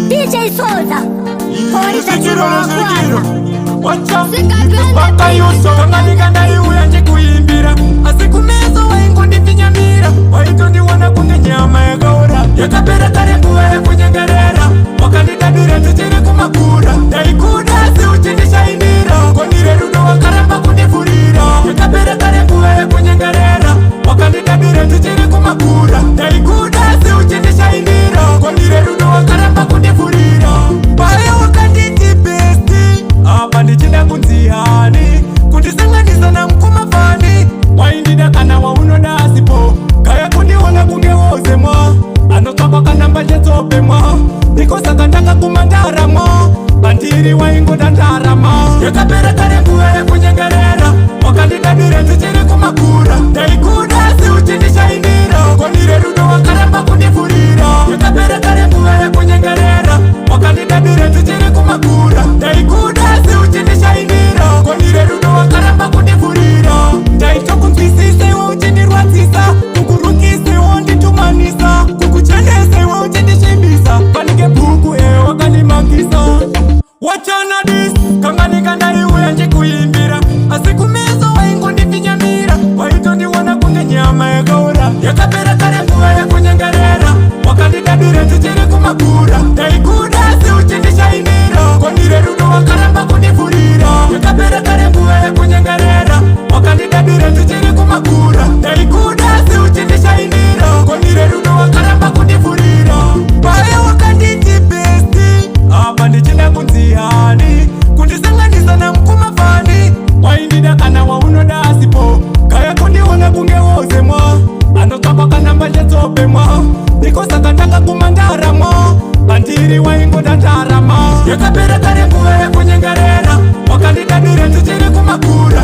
DJ Soda Polisa chirokwa Wacha Baka yuso Kangalika na iuya nje kuimbira Asikumezo waingo ndifinyamira Waito ndiwana kunge nyama ya gaura Yakapera karenguwa ya kunyengerera Wakandidabire tuchiri kumakura Daikuda si uchindisha indira Konire rudo wakaramba kundifurira Yakapera karenguwa ya kunyengerera Wakandidabire tuchiri kumakura Daikuda si uchindisha indira Konire rudo wakaramba kundifurira Baya wakanditi besti Apa ndichida kunzihani Kundisanganisa na mkuma fani Waindida kana waunoda asipo Kaya kundiwona kungewoze mwa Anotwapa kanamba jetsope mwa Niko sakandaka kumandara mwa Bantiri waingo dandara mwa Yakapera karenguwa ya kunyengerera Wakandidabire tuchiri kumakura Daikuda si uchindisha indira Konire rudo wakaramba kundifurira Yakapera karenguwa ya kunyengerera Wakandidabire tuchiri kumakura Daikuda si uchindisha indira Konire rudo wakaramba kundifurira Daitoku nkisise wa uchindirwatsisa Kukurukise wa unditumanisa Kukuchendese wa uchindishibisa Panike buku wakanimakisa Wachana dis Kanganika ndaiuya nje kuimbira Asikumezo waingo ndifinyamira Waito ndiwana kunge nyama ya gaura Yakapera karenguwa ya kunyengerera Wakandidabire tuchiri kumakura Daikuda si uchindisha indira Konire rudo wakaramba kundifurira Yakapera karenguwa ya kunyengerera Wakandidabire tuchiri kumakura Daikuda si uchindisha indira Konire rudo wakaramba kundifurira Baya wakanditi besti Apa ndichida kunzihani Kundisanganisa na mkuma fani Waindida kana waunoda asipo Kaya kundiwona kungewoze mwa Anotwapa kanamba jetsope mwa Niko sakandaka kumandara mwa Bantiri waingo dandara mwa Yakapera karenguwa ya kunyengerera Wakandidabire tuchiri kumakura